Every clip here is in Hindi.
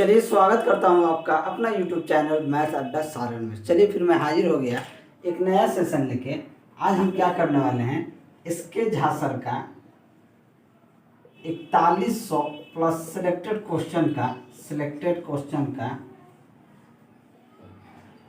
चलिए स्वागत करता हूँ आपका अपना यूट्यूब चैनल मैथ अड्डा सारण में। चलिए फिर मैं हाजिर हो गया एक नया सेशन लेके। आज हम क्या करने वाले हैं, इसके झांसर का 4100 प्लस सिलेक्टेड क्वेश्चन का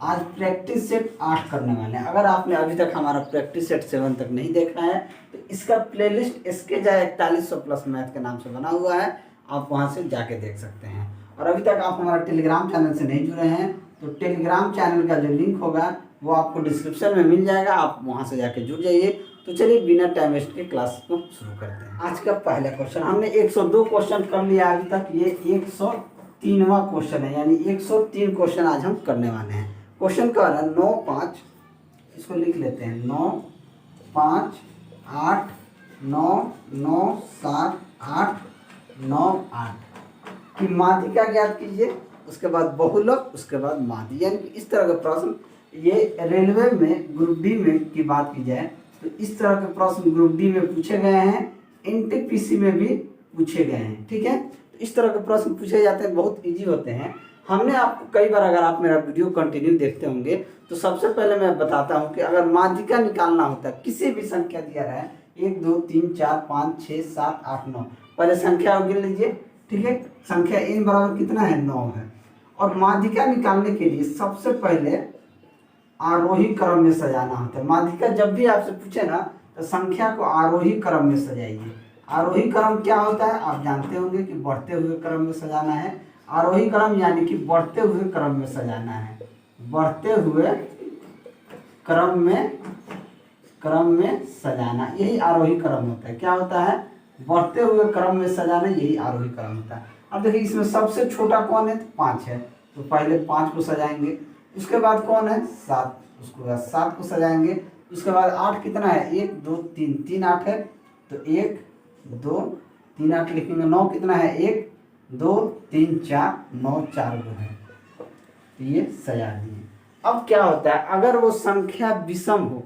आज प्रैक्टिस सेट 8 करने वाले हैं। अगर आपने अभी तक हमारा प्रैक्टिस सेट 7 तक नहीं देखा है तो इसका प्लेलिस्ट इसके जा 4100 प्लस मैथ के नाम से बना हुआ है, आप वहां से जाके देख सकते हैं। और अभी तक आप हमारा टेलीग्राम चैनल से नहीं जुड़े हैं तो टेलीग्राम चैनल का जो लिंक होगा वो आपको डिस्क्रिप्शन में मिल जाएगा, आप वहां से जाके जुड़ जाइए। तो चलिए बिना टाइम वेस्ट के क्लास को शुरू करते हैं। आज का पहला क्वेश्चन, हमने 102 क्वेश्चन कर लिया अभी तक, ये 103वां क्वेश्चन है, यानी 103 क्वेश्चन आज हम करने वाले हैं। क्वेश्चन का है 9 5, इसको लिख लेते हैं 9 5 8 9 9 7 8 9 8 की माध्यिका ज्ञात कीजिए, उसके बाद बहुलक, उसके बाद माध्य। यानी कि इस तरह के प्रश्न ये रेलवे में ग्रुप डी में की बात की जाए तो इस तरह के प्रश्न ग्रुप डी में पूछे गए हैं, एनटीपीसी में भी पूछे गए हैं। ठीक है, तो इस तरह के प्रश्न पूछे जाते हैं, बहुत इजी होते हैं। हमने आपको कई बार, अगर आप मेरा वीडियो कंटिन्यू देखते होंगे तो सबसे पहले मैं बताता हूं कि अगर माध्यिका निकालना होता है, किसी भी संख्या दिया रहा है 1 2 3 4 5 6 7 8 9, पहले संख्या गिन लीजिए। ठीक है, संख्या n बराबर कितना है, 9 है। और माध्यिका निकालने के लिए सबसे पहले आरोही क्रम में सजाना होता है। माध्यिका जब भी आपसे पूछे ना तो संख्या को आरोही क्रम में सजाइए। आरोही क्रम क्या होता है आप जानते होंगे कि बढ़ते हुए क्रम में सजाना है। आरोही क्रम यानी कि बढ़ते हुए क्रम में सजाना है, बढ़ते हुए क्रम में सजाना, यही आरोही क्रम होता है। क्या होता है, बढ़ते हुए क्रम में सजाना, यही आरोही क्रम होता है। अब देखिए इसमें सबसे छोटा कौन है, तो 5 है, तो पहले 5 को सजाएंगे। उसके बाद कौन है, 7, उसके बाद 7 को सजाएंगे। उसके बाद 8 कितना है, 1 2 3 3 8 है, तो 1 2 3 8 लिखेंगे। 9 कितना है, 1 2 3 4 9 4 गो है, तो ये सजा दिए। अब क्या होता है, अगर वो संख्या विषम हो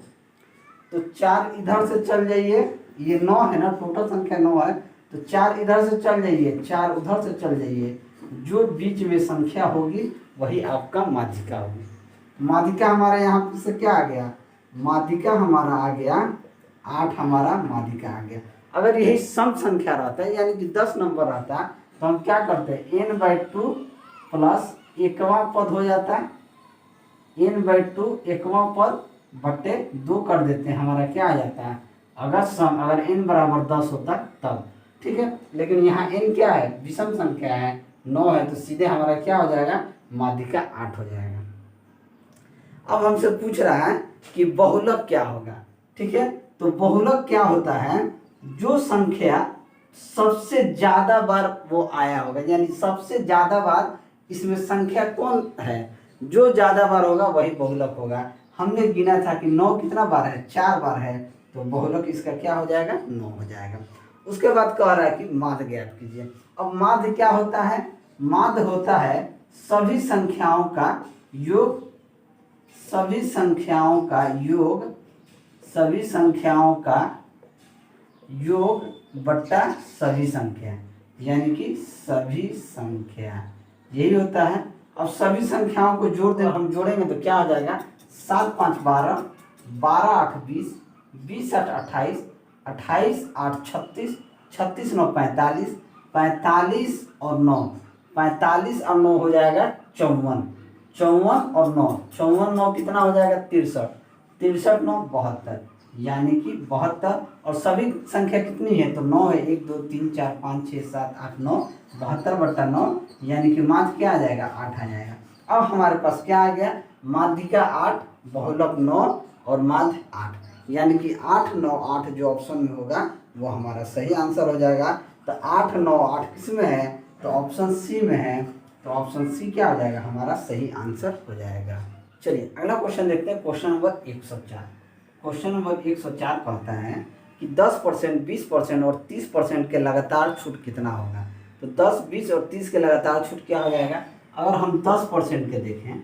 तो 4 इधर से चल जाइए, ये 9 है ना, टोटल संख्या 9 है, तो 4 इधर से चल जाइए, 4 उधर से चल जाइए। जो बीच में संख्या होगी वही आपका माध्यिका होगी। माध्यिका हमारा यहाँ से क्या आ गया, माध्यिका हमारा आ गया 8, हमारा माध्यिका आ गया। अगर यही सम संख्या रहता है यानी कि 10 नंबर रहता है तो हम क्या करते हैं, n/2 प्लस एकवां पद हो जाता है, n/2 एकवां पद बटे 2 कर देते हैं, हमारा क्या आ जाता है, अगर n बराबर 10 होता तब। ठीक है, लेकिन यहाँ n क्या है, विषम संख्या है, 9 है, तो सीधे हमारा क्या हो जाएगा, माध्यिका 8 हो जाएगा। अब हमसे पूछ रहा है कि बहुलक क्या होगा। ठीक है, तो बहुलक क्या होता है, जो संख्या सबसे ज्यादा बार वो आया होगा, यानी सबसे ज्यादा बार इसमें संख्या कौन है, जो ज्यादा बार होगा वही बहुलक होगा। हमने गिना था कि 9 कितना बार है, 4 बार है, तो बहुलक इसका क्या हो जाएगा, 9 हो जाएगा। उसके बाद कह रहा है कि माध्य ज्ञात कीजिए। अब माध्य क्या होता है, माध्य होता है सभी संख्याओं का योग, सभी संख्याओं का योग, सभी संख्याओं का योग बट्टा सभी संख्या, यानी कि सभी संख्या, यही होता है। अब सभी संख्याओं को जोड़ दें, हम जोड़ेंगे तो क्या हो जाएगा, 7 5 12, 12 8 20, 20 8 28, 28 8 36, 36 9 45, 45 और 9, 45 और 9 हो जाएगा 54, 54 और 9, 54 9 कितना हो जाएगा, 63, 63 9 72, यानी कि 72। और सभी संख्या कितनी है, तो 9 है, 1 2 3 4 5 6 7 8 9, 72 बट्टा 9, यानी कि माध्य क्या आ जाएगा, 8 आ जाएगा। अब हमारे पास क्या आ गया, माध्यिका 8, बहुलक 9 और माध्य 8, यानी कि 8 9 8 जो ऑप्शन में होगा वो हमारा सही आंसर हो जाएगा। तो 8 9 8 किस में है, तो ऑप्शन सी में है, तो ऑप्शन सी क्या हो जाएगा, हमारा सही आंसर हो जाएगा। चलिए अगला क्वेश्चन देखते हैं, क्वेश्चन नंबर 104। क्वेश्चन नंबर 104 कहता है कि 10%, 20% और 30% के लगातार छूट कितना होगा। तो 10 20 और 30 के लगातार छूट क्या हो जाएगा। अगर हम 10% के देखें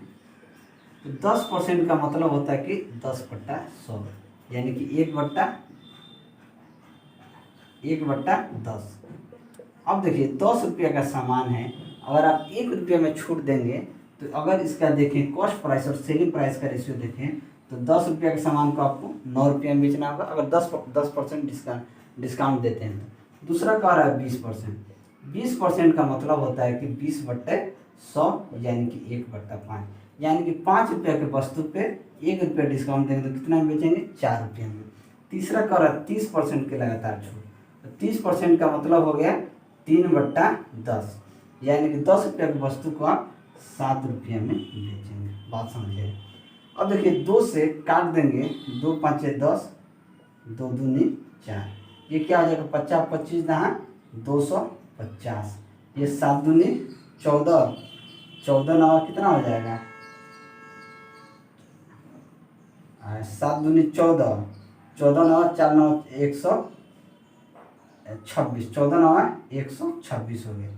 तो 10% का मतलब होता है कि 10/100, यानी कि 1/10। अब देखिए 10 रुपये का सामान है, अगर आप 1 रुपये में छूट देंगे तो अगर इसका देखें कॉस्ट प्राइस और सेलिंग प्राइस का रेशियो देखें तो 10 रुपये के सामान को आपको 9 रुपये में बेचना होगा अगर 10% डिस्काउंट देते हैं तो। दूसरा कह रहा है 20%। 20% का मतलब होता है कि 20/100 यानी कि 1/5, यानी कि 5 रुपये के वस्तु पे 1 रुपये डिस्काउंट देंगे तो कितना में बेचेंगे? 4 रुपये में। तीसरा कह रहा है 30% के लगातार छूट, तो 30% का मतलब हो गया 3/10, यानी कि 10 रुपये की वस्तु को आप 7 रुपये में बेचेंगे। बात समझिए। अब देखिए 2 से काट देंगे, 2 5 10, 2 दूनी 4, ये क्या हो जाएगा? 50 25 दहा 250, ये 7 दूनी 14, 14 नवा कितना हो जाएगा? 7 दूनी 14, 14 नवा 4 नवा 126, 14 नवा 126 हो गए।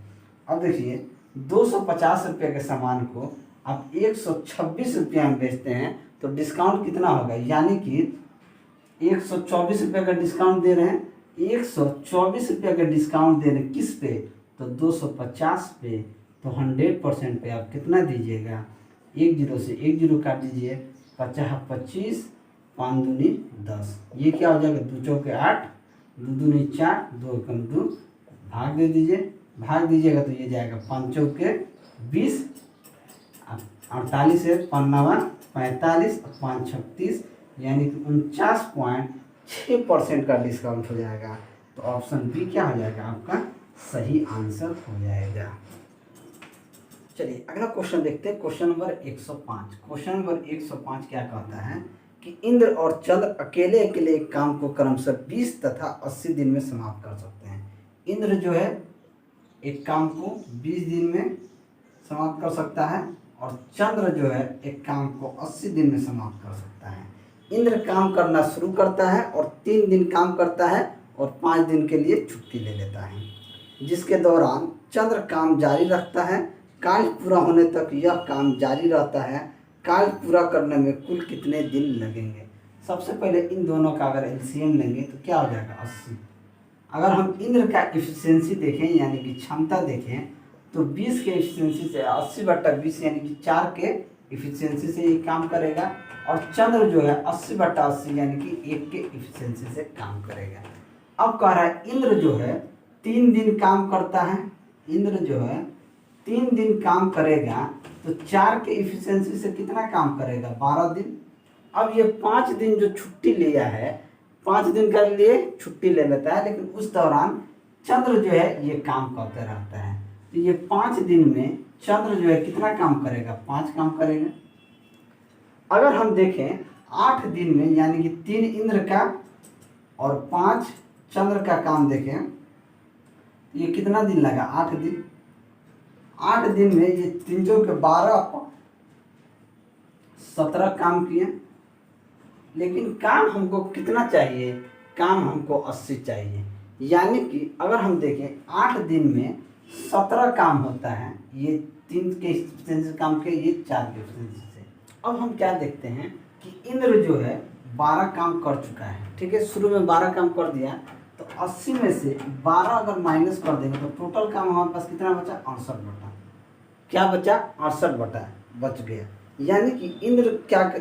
अब देखिए 250 रुपये के सामान को आप 126 रुपये में बेचते हैं तो डिस्काउंट कितना होगा? यानी कि 124 रुपये का डिस्काउंट दे रहे हैं, 124 रुपये का डिस्काउंट दे रहे हैं किस पे? तो 250 पे। तो 100% पे आप कितना दीजिएगा? 1 0 से 1 0 काट दीजिए, 50 25, 5 दूनी 10, ये क्या हो जाएगा? 2 चौके 8, 2 दूनी 4, 2 कम 2, भाग दे दीजिए, भाग दीजिएगा तो ये जाएगा 5 चौके 20, 48 है 5 नवा 45, 5 36, यानी कि 49.6% का डिस्काउंट हो जाएगा। तो ऑप्शन बी क्या हो जाएगा? आपका सही आंसर हो जाएगा। चलिए अगला क्वेश्चन देखते हैं, क्वेश्चन नंबर 105। क्वेश्चन नंबर 105 क्या कहता है कि इंद्र और चंद्र अकेले अकेले एक काम को क्रमशः 20 तथा 80 दिन में समाप्त कर सकते हैं। इंद्र जो है एक काम को 20 दिन में समाप्त कर सकता है और चंद्र जो है एक काम को 80 दिन में समाप्त कर सकता है। इंद्र काम करना शुरू करता है और 3 दिन काम करता है और 5 दिन के लिए छुट्टी ले लेता है, जिसके दौरान चंद्र काम जारी रखता है। कार्य पूरा होने तक यह काम जारी रहता है। कार्य पूरा करने में कुल कितने दिन लगेंगे? सबसे पहले इन दोनों का अगर एलसीएम लेंगे तो क्या हो जाएगा? 80। अगर हम इंद्र का एफिशिएंसी देखें यानी कि क्षमता देखें तो 20 के एफिशिएंसी से 80/20 यानी कि 4 के एफिशिएंसी से ये काम करेगा और चंद्र जो है 80/80 यानी कि 1 के एफिशिएंसी से काम करेगा। अब कह रहा है इंद्र जो है 3 दिन काम करता है, इंद्र जो है 3 दिन काम करेगा तो 4 के एफिशिएंसी से कितना काम करेगा? 12 दिन। अब ये 5 दिन जो छुट्टी लिया है, 5 दिन के लिए छुट्टी ले लेता है, लेकिन उस दौरान चंद्र जो है ये काम करते रहता है। तो ये 5 दिन में चंद्र जो है कितना काम करेगा? 5 काम करेगा। अगर हम देखें 8 दिन में यानी कि 3 इंद्र का और 5 चंद्र का काम देखें, ये कितना दिन लगा? 8 दिन। 8 दिन में ये 3 के 12 17 काम किए, लेकिन काम हमको कितना चाहिए? काम हमको 80 चाहिए। यानी कि अगर हम देखें 8 दिन में 17 काम होता है, ये 3 के एफिशिएंसी काम के, ये 4 के एफिशिएंसी से। अब हम क्या देखते हैं कि इंद्र जो है 12 काम कर चुका है, ठीक है, शुरू में 12 काम कर दिया, तो 80 में से 12 अगर माइनस कर देंगे तो टोटल काम हमारे पास कितना बचा? 68 क्या बचा? 68 बच गया। यानी कि इंद्र क्या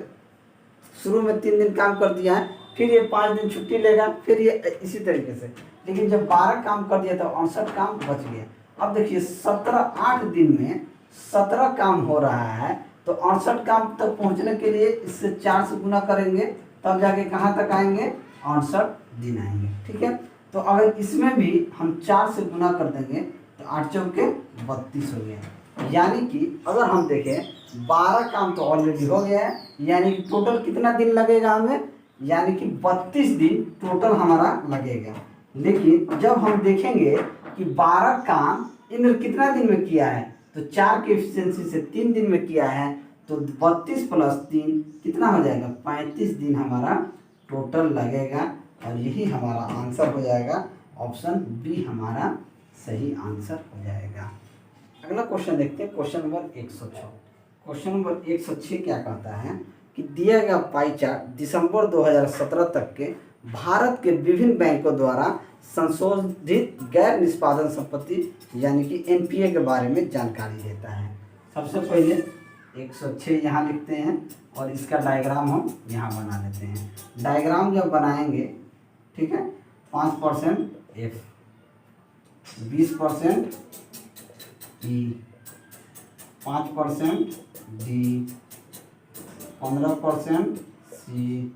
शुरू में 3 दिन काम कर दिया है, फिर ये 5 दिन छुट्टी लेगा, फिर ये इसी तरीके से, लेकिन जब 12 काम कर दिया तो 68 काम बच गया। अब देखिए 8 दिन में 17 काम हो रहा है, तो 68 काम तक पहुंचने के लिए इससे 4 से गुना करेंगे तब जाके कहाँ तक आएंगे? 68 दिन आएंगे, ठीक है। तो अगर इसमें भी हम 4 से गुना कर देंगे तो 8 चौके 32 हो गए। यानी कि अगर हम देखें 12 काम तो ऑलरेडी हो गया है, यानी कि टोटल कितना दिन लगेगा हमें? यानी कि 32 दिन टोटल हमारा लगेगा। लेकिन जब हम देखेंगे कि 12 काम इंद्र कितना दिन में किया है, तो 4 के एफिशिएंसी से 3 दिन में किया है, तो 32 + 3 कितना हो जाएगा? 35 दिन हमारा टोटल लगेगा और यही हमारा आंसर हो जाएगा। ऑप्शन बी हमारा सही आंसर हो जाएगा। अगला क्वेश्चन देखते हैं, क्वेश्चन नंबर 106। क्वेश्चन नंबर 106 क्या कहता है कि दिया गया पाई चार्ट दिसंबर 2017 तक के भारत के विभिन्न बैंकों द्वारा संशोधित गैर निष्पादन संपत्ति यानी कि एनपीए के बारे में जानकारी देता है। सबसे पहले 106 यहाँ लिखते हैं और इसका डायग्राम हम यहाँ बना लेते हैं। डायग्राम जब बनाएंगे, ठीक है, 5% एफ, 20% ई, 5% डी, 15% सी,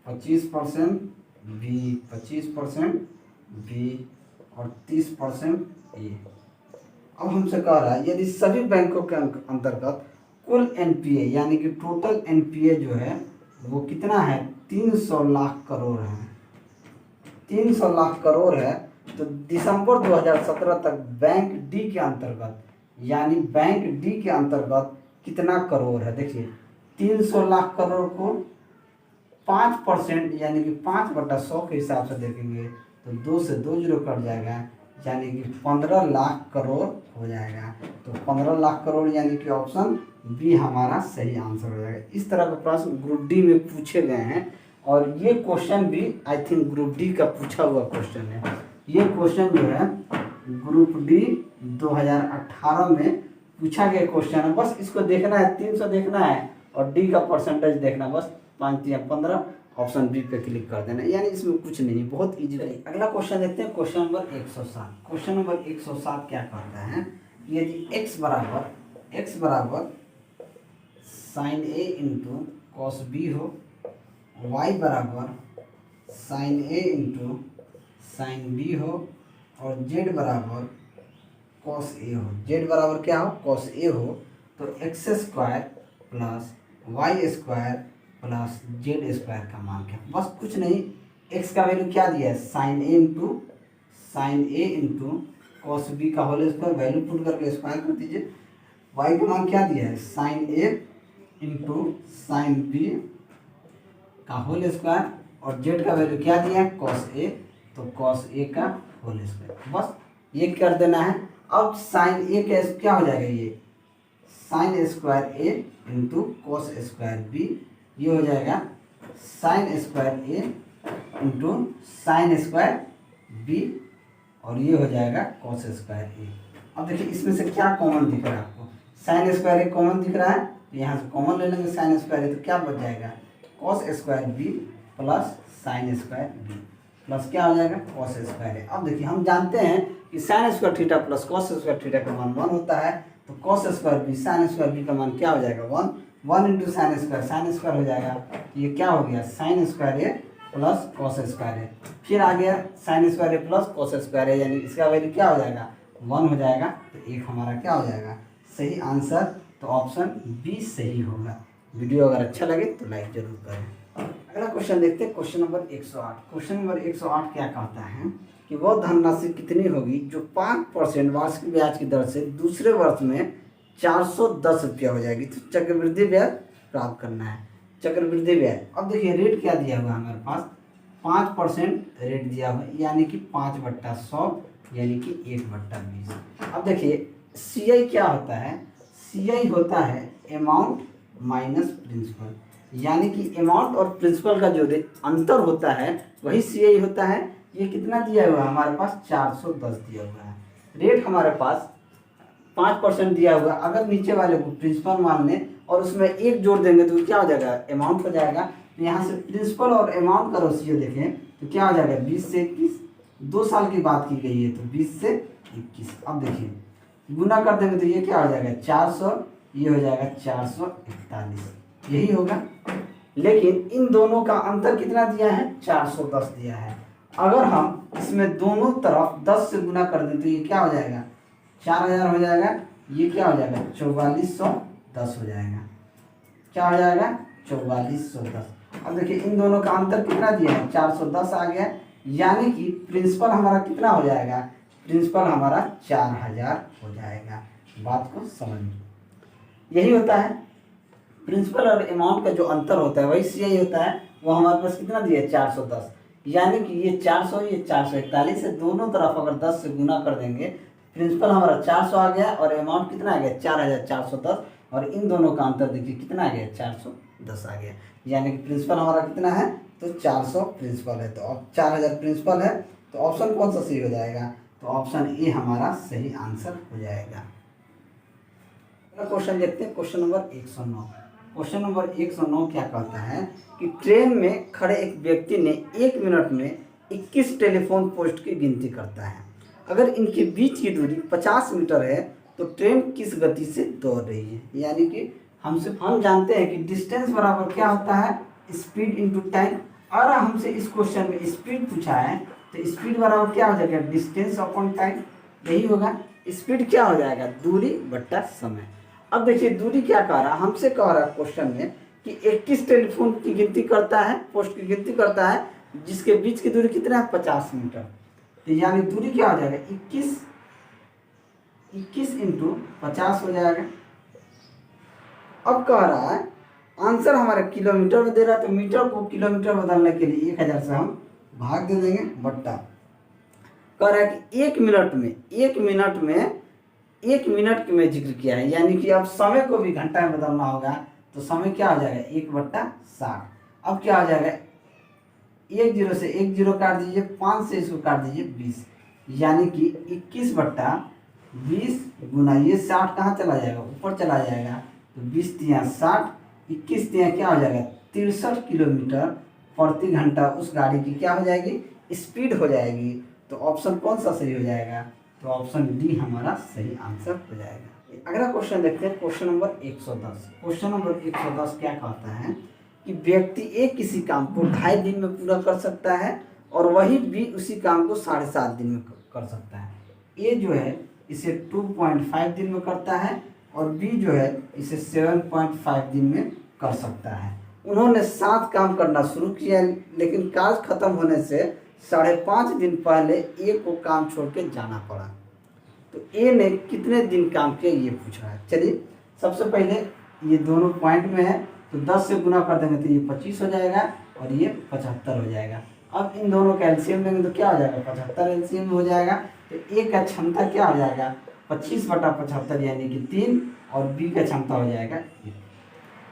25% बी, 25% बी और 30% ए। अब हमसे कह रहा है यदि सभी बैंकों के अंतर्गत कुल एनपीए यानी कि टोटल एनपीए जो है वो कितना है, 300 लाख करोड़ है। 300 लाख करोड़ है तो दिसंबर 2017 तक बैंक डी के अंतर्गत यानी बैंक डी के अंतर्गत कितना करोड़ है। देखिए 300 लाख करोड़ को 5% यानी कि 5/100 के हिसाब से देखेंगे तो 2 से 2 जीरो कट जाएगा यानी कि 15 लाख करोड़ हो जाएगा। तो 15 लाख करोड़ यानी कि ऑप्शन बी हमारा सही आंसर हो जाएगा। इस तरह का प्रश्न ग्रुप डी में पूछे गए हैं और ये क्वेश्चन भी आई थिंक ग्रुप डी का पूछा हुआ क्वेश्चन है। ये क्वेश्चन जो है ग्रुप डी 2018 में पूछा गया क्वेश्चन है। बस इसको देखना है, 300 देखना है और डी का परसेंटेज देखना, बस 5 या 15 ऑप्शन बी पे क्लिक कर देना, यानी इसमें कुछ नहीं, बहुत इजी है। अगला क्वेश्चन देखते हैं, क्वेश्चन नंबर 107। क्वेश्चन नंबर 107 क्या कहता है, यदि x बराबर साइन ए इंटू कॉस बी हो, y बराबर साइन ए इंटू साइन बी हो और z बराबर कॉस ए हो। z बराबर क्या हो, कॉस ए हो, तो x² plus y square plus z square का मान क्या, बस कुछ नहीं, x का वैल्यू क्या दिया है, साइन ए इंटू कॉस बी का होल स्क्वायर, वैल्यू पुट करके स्क्वायर कर दीजिए। y का मान क्या दिया है, साइन ए इंटू साइन बी का होल स्क्वायर और z का वैल्यू क्या दिया है, कॉस ए, तो कॉस ए का होल स्क्वायर, बस ये कर देना है। अब साइन ए का क्या हो जाएगा, ये साइन स्क्वायर ए इंटू कॉस स्क्वायर बी, ये हो जाएगा साइन स्क्वायर ए इंटू साइन स्क्वायर बी और ये हो जाएगा कॉस स्क्वायर ए। अब देखिए इसमें से क्या कॉमन दिख रहा है आपको, साइन स्क्वायर ए कॉमन दिख रहा है, यहाँ से कॉमन ले लेंगे साइन स्क्वायर ए, तो क्या बच जाएगा, cos square b plus sine square b plus क्या हो जाएगा, कॉस स्क्वायर ए। अब देखिए हम जानते हैं कि sine square theta plus cos square theta का मान 1 होता है, तो cos square b sine square b का मान क्या हो जाएगा, 1 इंटू साइन स्क्वायर हो जाएगा, ये क्या हो गया, साइन स्क्वायर ए प्लस कॉस स्क्वायर ए, फिर आ गया साइन स्क्वायर ए प्लस कॉस स्क्वायर ए, यानी इसका वैल्यू क्या हो जाएगा, 1 हो जाएगा, तो एक हमारा क्या हो जाएगा, सही आंसर, तो ऑप्शन बी सही होगा। वीडियो अगर अच्छा लगे तो लाइक जरूर करें। अगला क्वेश्चन देखते हैं, क्वेश्चन नंबर 108। क्वेश्चन नंबर 108 क्या कहता है कि वह धनराशि कितनी होगी जो 5% वार्षिक ब्याज की दर से दूसरे वर्ष में 410 रुपया हो जाएगी। तो चक्रवृद्धि ब्याज प्राप्त करना है, चक्रवृद्धि ब्याज। अब देखिए रेट क्या दिया हुआ है हमारे पास, 5% रेट दिया हुआ है, यानी कि 5/100 यानी कि 1/20। अब देखिए CI क्या होता है, CI होता है अमाउंट माइनस प्रिंसिपल, यानी कि अमाउंट और प्रिंसिपल का जो अंतर होता है वही CI होता है। ये कितना दिया हुआ है हमारे पास, 410 दिया हुआ है। रेट हमारे पास 5% दिया हुआ, अगर नीचे वाले को प्रिंसिपल मान लें और उसमें 1 जोड़ देंगे तो क्या हो जाएगा, अमाउंट हो जाएगा। तो यहाँ से प्रिंसिपल और अमाउंट का रेशियो देखें तो क्या हो जाएगा, 20 से 21, 2 साल की बात की गई है तो 20 से 21। अब देखिए गुना कर देंगे तो ये क्या हो जाएगा, 400, ये हो जाएगा 441, यही होगा। लेकिन इन दोनों का अंतर कितना दिया है, 410 दिया है। अगर हम इसमें दोनों तरफ 10 से गुना कर दें तो ये क्या हो जाएगा, 4000 हो जाएगा, ये क्या हो जाएगा, 4410 हो जाएगा, क्या हो जाएगा, 4410। अब देखिए इन दोनों का अंतर कितना दिया है, 410 आ गया, यानी कि प्रिंसिपल हमारा कितना हो जाएगा, प्रिंसिपल हमारा 4000 हो जाएगा। बात को समझिए, यही होता है प्रिंसिपल और अमाउंट का जो अंतर होता है वही CI होता है। वो हमारे पास कितना दिया है, 410, यानी कि ये 400 ये 441 है, दोनों तरफ अगर 10 से गुना कर देंगे, प्रिंसिपल हमारा 400 आ गया और अमाउंट कितना आ गया, 4410, और इन दोनों का अंतर देखिए कितना आ गया, 410। 10 आ गया। यानी कि प्रिंसिपल हमारा कितना है, तो 400 प्रिंसिपल है। तो अब 4000 प्रिंसिपल है, तो ऑप्शन कौन सा सही हो जाएगा, तो ऑप्शन ए हमारा सही आंसर हो जाएगा। क्वेश्चन देखते हैं, क्वेश्चन नंबर 109। क्वेश्चन नंबर 109 क्या कहता है कि ट्रेन में खड़े एक व्यक्ति ने 1 मिनट में 21 टेलीफोन पोस्ट की गिनती करता है। अगर इनके बीच की दूरी 50 मीटर है तो ट्रेन किस गति से दौड़ रही है। यानी कि हम जानते हैं कि डिस्टेंस बराबर क्या होता है, स्पीड इंटू टाइम। और हमसे इस क्वेश्चन में स्पीड पूछा है तो स्पीड बराबर क्या हो जाएगा, डिस्टेंस अपॉन टाइम, यही होगा। स्पीड क्या हो जाएगा, दूरी बट्टा समय। अब देखिए दूरी क्या कह रहा है, हमसे कह रहा है क्वेश्चन में कि 21 टेलीफोन की गिनती करता है, पोस्ट की गिनती करता है, जिसके बीच की दूरी कितना है, 50 मीटर। तो यानी दूरी क्या हो जाएगा, 21 इंटू 50 हो जाएगा। अब कह रहा है आंसर हमारे किलोमीटर में दे रहा है, तो मीटर को किलोमीटर बदलने के लिए 1000 से हम भाग दे देंगे बट्टा। कह रहा है कि 1 मिनट में 1 मिनट में जिक्र किया है, यानी कि अब समय को भी घंटा में बदलना होगा, तो समय क्या हो जाएगा, 1/60। अब क्या हो जाएगा, 1 0 से 1 0 काट दीजिए, 5 से इसको काट दीजिए 20, यानी कि 21/20 गुना ये 60 कहाँ चला जाएगा, ऊपर चला जाएगा, तो 20 तिया 60, 21 तिया क्या हो जाएगा, 63 किलोमीटर प्रति घंटा उस गाड़ी की क्या हो जाएगी, स्पीड हो जाएगी। तो ऑप्शन कौन सा सही हो जाएगा, तो ऑप्शन डी हमारा सही आंसर हो जाएगा। अगला क्वेश्चन देखते हैं, क्वेश्चन नंबर 110। क्वेश्चन नंबर 110 क्या कहता है कि व्यक्ति एक किसी काम को 2.5 दिन में पूरा कर सकता है और वही बी उसी काम को 7.5 दिन में कर सकता है। ए जो है इसे 2.5 दिन में करता है और बी जो है इसे 7.5 दिन में कर सकता है। उन्होंने 7 काम करना शुरू किया, लेकिन कार्य खत्म होने से 5.5 दिन पहले ए को काम छोड़ के जाना पड़ा। तो ए ने कितने दिन काम किया ये पूछ रहा है। चलिए सबसे पहले ये दोनों पॉइंट में है, तो 10 से गुना कर देंगे तो ये 25 हो जाएगा और ये 75 हो जाएगा। अब इन दोनों का एलसीएम लेंगे तो क्या हो जाएगा, 75 एलसीएम हो जाएगा। तो ए का क्षमता क्या हो जाएगा, 25/75 यानी कि 3, और बी का क्षमता हो जाएगा 1।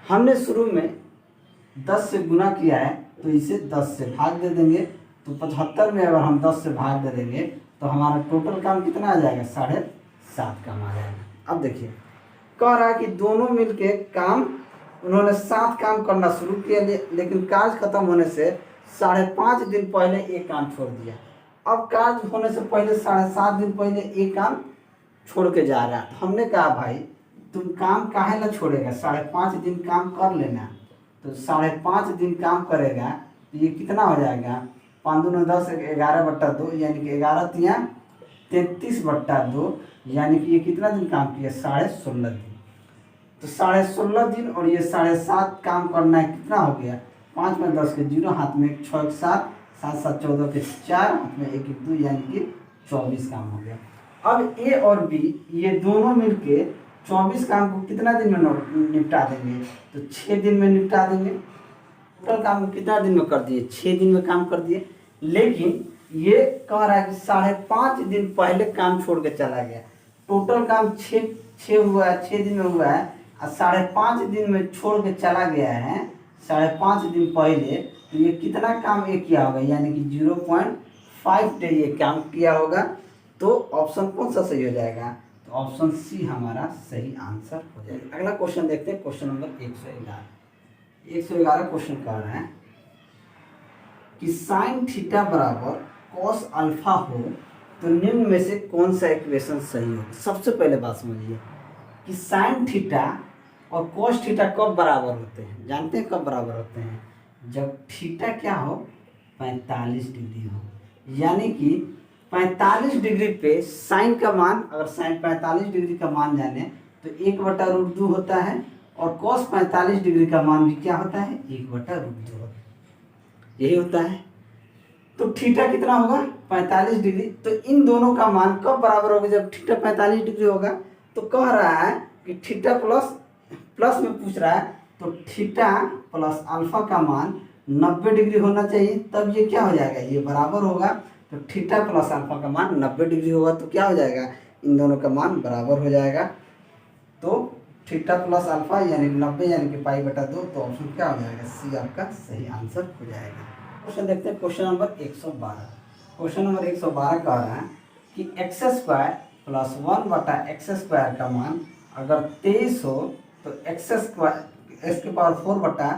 हमने शुरू में 10 से गुना किया है तो इसे 10 से भाग दे देंगे, तो 75 में अगर हम 10 से भाग दे देंगे तो हमारा टोटल काम कितना आ जाएगा, 7.5 काम आ जाएगा। अब देखिए कह रहा है कि दोनों मिलके काम, उन्होंने 7 काम करना शुरू किया, लेकिन कार्य खत्म होने से 5.5 दिन पहले एक काम छोड़ दिया। अब कार्य होने से पहले 7.5 दिन पहले एक काम छोड़ के जा रहा है। तो हमने कहा भाई तुम काम काहे ना छोड़ेगा, 5.5 दिन काम कर लेना। तो 5.5 दिन काम करेगा तो ये कितना हो जाएगा, 5 दूनी 10, 11/2, यानी कि 11 तिया 33/2, यानी कि ये कितना दिन काम किया, 16.5 दिन। तो 16.5 दिन और ये 7.5 काम करना है, कितना हो गया, 5 में 10 के 0, हाथ में 1 6 1 7, 7 7 14 के 4, हाथ में 1 1 2, यानी कि 24 काम हो गया। अब ए और बी ये दोनों मिलके 24 काम को कितना दिन में निपटा देंगे, तो 6 दिन में निपटा देंगे। टोटल काम को कितना दिन में कर दिए, 6 दिन में काम कर दिए। लेकिन ये कह रहा है कि 5.5 दिन पहले काम छोड़ के चला गया। टोटल काम 6 हुआ है, 6 दिन में हुआ है, और 5.5 दिन में छोड़ के चला गया है 5.5 दिन पहले। तो ये कितना काम ये किया होगा, यानी कि 0.5 डे ये काम किया होगा। तो ऑप्शन कौन सा सही हो जाएगा, तो ऑप्शन सी हमारा सही आंसर हो जाएगा। अगला क्वेश्चन देखते हैं, क्वेश्चन नंबर 111 क्वेश्चन कह रहे हैं कि साइन थीटा बराबर कॉस अल्फा हो तो निम्न में से कौन सा इक्वेशन सही हो। सबसे पहले बात समझिए कि साइन थीटा और कॉस थीटा कब बराबर होते हैं, जानते हैं कब बराबर होते हैं, जब थीटा क्या हो, 45 डिग्री हो। यानी कि 45 डिग्री पे साइन का मान, अगर साइन 45 डिग्री का मान जाने तो 1/√2 होता है, और कॉस 45 डिग्री का मान भी क्या होता है, 1/√2 होता है, यही होता है। तो थीटा कितना होगा, 45 डिग्री। तो इन दोनों का मान कब बराबर होगा, जब थीटा 45 डिग्री होगा। तो कह रहा है कि थीटा प्लस में पूछ रहा है, तो थीटा प्लस अल्फा का मान 90 डिग्री होना चाहिए, तब ये क्या हो जाएगा, ये बराबर होगा। तो थीटा प्लस अल्फा का मान 90 डिग्री होगा, तो क्या हो जाएगा, इन दोनों का मान बराबर हो जाएगा। तो थीटा प्लस अल्फा यानी 90 यानी कि पाई बटा 2। तो ऑप्शन क्या हो जाएगा, सी आपका सही आंसर हो जाएगा। क्वेश्चन देखते हैं, क्वेश्चन नंबर 112। क्वेश्चन नंबर 112 कह रहा है कि एक्स स्क्वायर प्लस 1 बटा एक्स स्क्वायर का मान अगर 23 हो तो एक्स स्क्वायर एक्स के पावर 4 बटा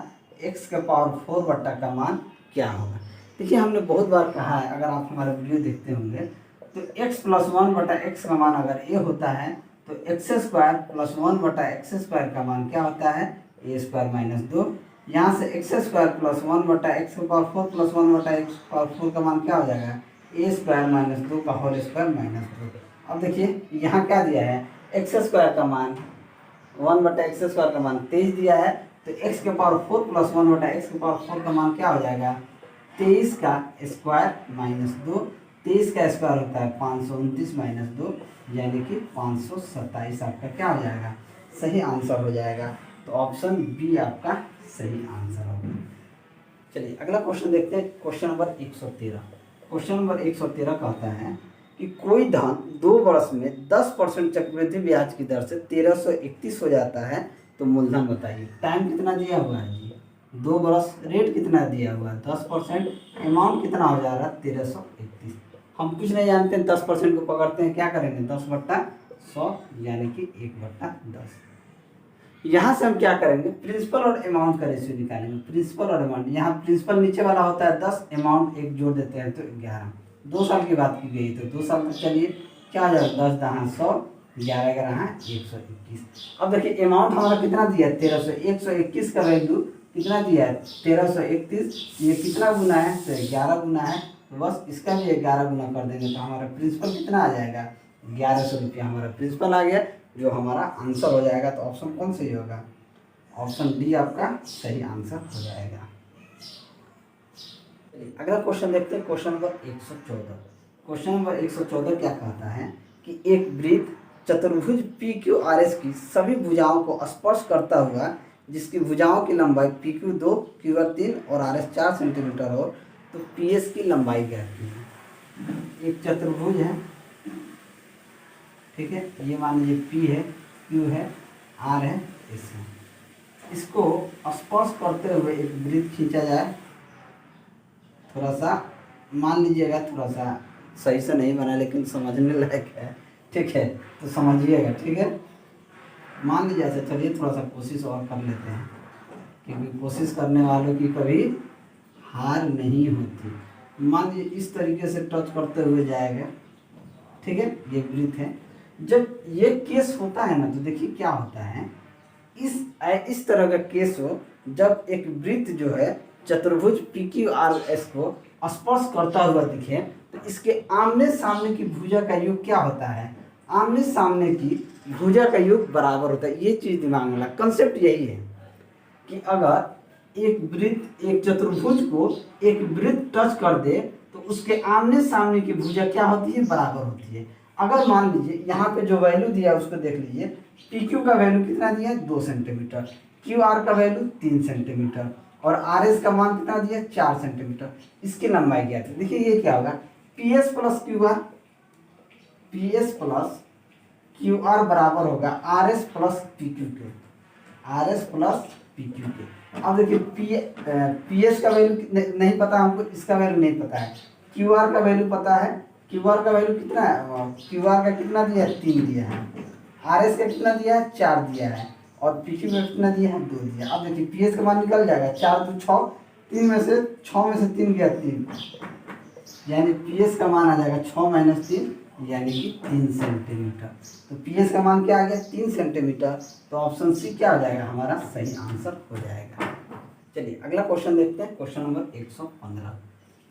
एक्स के पावर 4 बटा का मान क्या होगा। देखिए हमने बहुत बार कहा है, अगर आप हमारा वीडियो देखते होंगे तो x प्लस 1 बटा एक्स का मान अगर a होता है तो एक्स स्क्वायर प्लस 1 बटा एक्स स्क्वायर का मान क्या होता है, ए स्क्वायर माइनस 2। यहाँ से एक्स स्क्वायर प्लस 1 बटा एक्स के पावर 4 प्लस 1 बटा एक्स पावर 4 का मान क्या हो जाएगा, ए स्क्वायर माइनस 2 का होल स्क्वायर माइनस 2। अब देखिए यहाँ क्या दिया है, एक्स स्क्वायर का मान 1 बटा एक्स स्क्वायर का मान 23 दिया है, तो एक्स के पावर 4 प्लस 1 बटा एक्स के पावर 4 का मान क्या हो जाएगा, 23 का स्क्वायर माइनस 2। 23 का स्क्वायर होता है 529 माइनस 2 यानी कि 527 आपका क्या हो जाएगा, सही आंसर हो जाएगा। तो ऑप्शन बी आपका सही आंसर होगा। चलिए अगला क्वेश्चन देखते हैं, क्वेश्चन नंबर 113। क्वेश्चन नंबर 113 कहता है कि कोई धन 2 वर्ष में 10% चक्रवृद्धि ब्याज की दर से 1331 हो जाता है, तो मूलधन बताइए। टाइम कितना दिया हुआ है जी, 2 बरस, रेट कितना दिया हुआ है 10%, अमाउंट कितना हो जा रहा है 1331। हम कुछ नहीं जानते हैं, 10% को पकड़ते हैं, क्या करेंगे 10 बट्टा 100 यानी कि 1 बट्टा 10। यहाँ से हम क्या करेंगे, प्रिंसिपल और अमाउंट का रेशियो निकालेंगे। प्रिंसिपल और अमाउंट, यहाँ प्रिंसिपल नीचे वाला होता है 10, अमाउंट एक जोड़ देते हैं तो 11। 2 साल की बात की गई तो 2 साल तक चलिए क्या हो जाएगा, 10 दहाँ 100, 11 11 121। अब देखिए अमाउंट हमारा कितना दिया है 1300, 121 का वैल्यू कितना दिया है 1331, ये कितना गुना है तो 11 गुना है, तो बस इसका भी 11 गुना कर देंगे तो हमारा प्रिंसिपल कितना आ जाएगा, 1100 रुपया हमारा प्रिंसिपल आ गया, जो हमारा आंसर हो जाएगा। तो ऑप्शन कौन सही होगा, ऑप्शन डी आपका सही आंसर हो जाएगा। अगला क्वेश्चन देखते हैं, क्वेश्चन नंबर 114। क्वेश्चन नंबर 114 क्या कहता है कि एक वृत्त चतुर्भुज पी क्यू आर एस की सभी भुजाओं को स्पर्श करता हुआ, जिसकी भुजाओं की लंबाई पी क्यू 2, क्यू आर 3 और आर एस 4 सेंटीमीटर हो, तो पी एस की लंबाई क्या है। एक चतुर्भुज है, ठीक है, ये मान लीजिए पी है, क्यू है, आर है, एस है। इसको स्पर्श करते हुए एक वृत्त खींचा जाए, थोड़ा सा मान लीजिएगा, थोड़ा सा सही से नहीं बना लेकिन समझने लायक है, ठीक है, तो समझिएगा, ठीक है। मान लीजिए ऐसे, चलिए थोड़ा सा कोशिश और कर लेते हैं, क्योंकि कोशिश करने वालों की कभी हार नहीं होती। मान लीजिए इस तरीके से टच करते हुए जाएगा, ठीक है, ये वृत्त है। जब ये केस होता है ना, तो देखिए क्या होता है, इस तरह का केस हो, जब एक वृत्त जो है चतुर्भुज पी क्यू आर एस को स्पर्श करता हुआ दिखे, तो इसके आमने सामने की भुजा का योग क्या होता है, आमने सामने की भुजा का योग बराबर होता है। ये चीज़ दिमाग में ला, कंसेप्ट यही है कि अगर एक वृत्त एक चतुर्भुज को एक वृत्त टच कर दे तो उसके आमने सामने की भुजा क्या होती है, बराबर होती है। अगर मान लीजिए यहाँ पे जो वैल्यू दिया है उसको देख लीजिए, पी क्यू का वैल्यू कितना दिया है 2 सेंटीमीटर, क्यू आर का वैल्यू 3 सेंटीमीटर और आर एस का मान कितना दिया 4 सेंटीमीटर। इसकी लंबाई क्या थी, देखिए ये क्या होगा, P S plus Q R, P S plus Q R बराबर होगा R S plus P Q के, R S plus P Q के। अब देखिए पी एस का वैल्यू नहीं पता हमको, इसका वैल्यू नहीं पता है, क्यू आर का वैल्यू पता है, क्यू आर का वैल्यू कितना है, क्यू आर का कितना दिया है 3 दिया है, आर एस का कितना दिया है 4 दिया है और पी क्यू का कितना दिया है 2 दिया। अब देखिए पी एस का मान निकल जाएगा, 4 तो 6, 3 में से 6 में से 3 गया 3, यानी पी एस का मान आ जाएगा 6 माइनस 3 यानी कि 3 सेंटीमीटर। तो पी एस का मान क्या आ गया 3 सेंटीमीटर। तो ऑप्शन सी क्या हो जाएगा, हमारा सही आंसर हो जाएगा। चलिए अगला क्वेश्चन देखते हैं, क्वेश्चन नंबर 115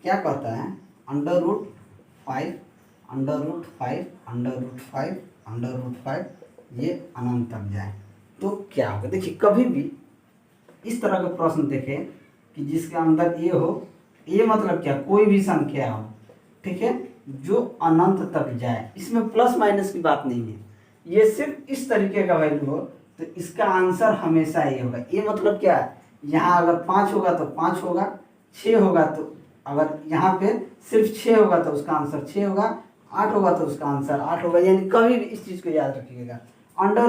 क्या कहता है, under root 5 under root 5 under root 5 under root 5 ये अनंत तक जाए तो क्या होगा। देखिए कभी भी इस तरह का प्रश्न देखें कि जिसके अंदर ए हो, ए मतलब क्या, कोई भी संख्या हो, ठीक है, जो अनंत तक जाए, इसमें प्लस माइनस की बात नहीं है, ये सिर्फ इस तरीके का वैल्यू हो, तो इसका आंसर हमेशा ये होगा। ये मतलब क्या है, यहाँ अगर 5 होगा तो 5 होगा, 6 होगा तो, अगर यहाँ पे सिर्फ 6 होगा तो उसका आंसर 6 होगा, 8 होगा तो उसका आंसर 8 होगा, यानी कभी भी इस चीज़ को याद रखिएगा। अंडर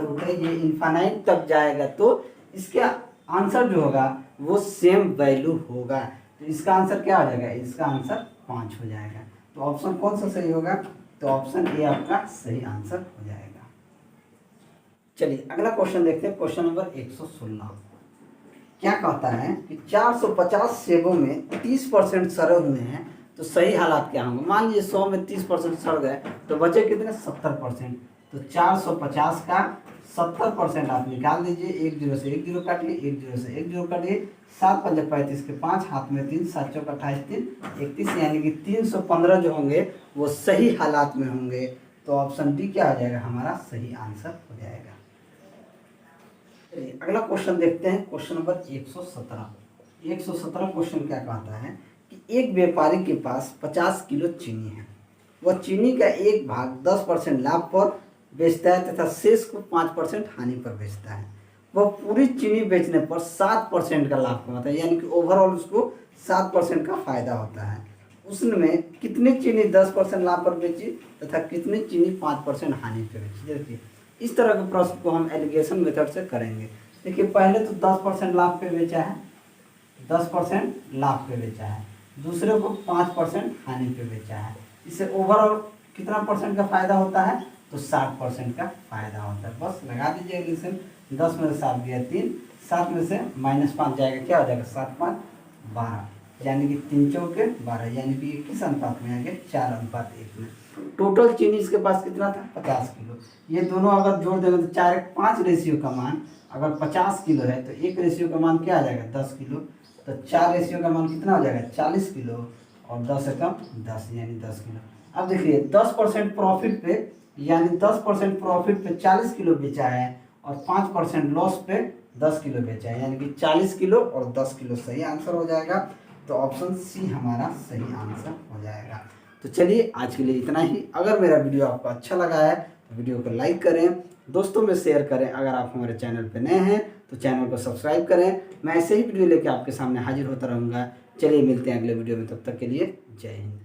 रूट ए ये इन्फानाइट तक जाएगा तो इसके आंसर जो होगा वो सेम वैल्यू होगा। तो इसका आंसर क्या हो जाएगा, इसका आंसर 5 हो जाएगा। तो ऑप्शन कौन सा सही होगा, तो ऑप्शन ए आपका सही आंसर हो जाएगा। चलिए अगला क्वेश्चन देखते हैं, क्वेश्चन नंबर 116। क्या कहता है कि 450 सेबों में 30% सड़े हुए हैं तो सही हालात क्या होंगे। मान लीजिए 100 में 30% सड़ गए तो बचे कितने, 70%। तो 450 का 70% आप निकाल दीजिए, 1 0 से 1 0 काटिए, 1 0 से 1 0 काटिए, 7 5 35 के 5, हाथ में 3, 7 चौक 28 3 31, यानी कि 315 जो होंगे वो सही हालात में होंगे। तो ऑप्शन डी क्या हो जाएगा, हमारा सही आंसर हो जाएगा। चलिए अगला क्वेश्चन देखते हैं, क्वेश्चन नंबर 117। 117 क्वेश्चन क्या कहता है कि एक व्यापारी के पास 50 किलो चीनी है, वह चीनी का एक भाग 10% लाभ पर बेचता है तथा शेष को 5% हानि पर बेचता है। वह पूरी चीनी बेचने पर 7% का लाभ कमाता है, यानी कि ओवरऑल उसको 7% का फायदा होता है। उसमें कितनी चीनी 10% लाभ पर बेची तथा कितनी चीनी 5% हानि पर बेची। देखिए इस तरह के प्रश्न को हम एलिगेशन मेथड से करेंगे। देखिए पहले तो 10% लाभ पे बेचा है, 10% लाभ पे बेचा है, दूसरे को 5% हानि पे बेचा है। इससे ओवरऑल कितना परसेंट का फायदा होता है, तो 60% का फायदा होता है। बस लगा दीजिए एलिगेशन, 10 में से 7 गया 3, 7 में से -5 जाएगा, क्या हो जाएगा 7 5 12, यानी कि 3 चौके 12, यानी कि किस अनुपात में आ गया, 4:1 में। टोटल चीनी इसके पास कितना था, 50 किलो। ये दोनों अगर जोड़ देंगे तो 4 1 5 रेशियो का मान अगर 50 किलो है तो 1 रेशियो का मान क्या आ जाएगा, 10 किलो। तो 4 रेशियो का मान कितना हो जाएगा, 40 किलो, और 10 एकम 10, यानी 10 किलो। अब देखिए 10% प्रॉफिट पे, यानी 10% प्रॉफिट पे 40 किलो बेचा है और 5% लॉस पे 10 किलो बेचा है, यानी कि 40 किलो और 10 किलो सही आंसर हो जाएगा। तो ऑप्शन सी हमारा सही आंसर हो जाएगा। तो चलिए आज के लिए इतना ही। अगर मेरा वीडियो आपको अच्छा लगा है तो वीडियो को लाइक करें, दोस्तों में शेयर करें। अगर आप हमारे चैनल पर नए हैं तो चैनल को सब्सक्राइब करें। मैं ऐसे ही वीडियो लेके आपके सामने हाजिर होता रहूँगा। चलिए मिलते हैं अगले वीडियो में, तब तक के लिए जय हिंद।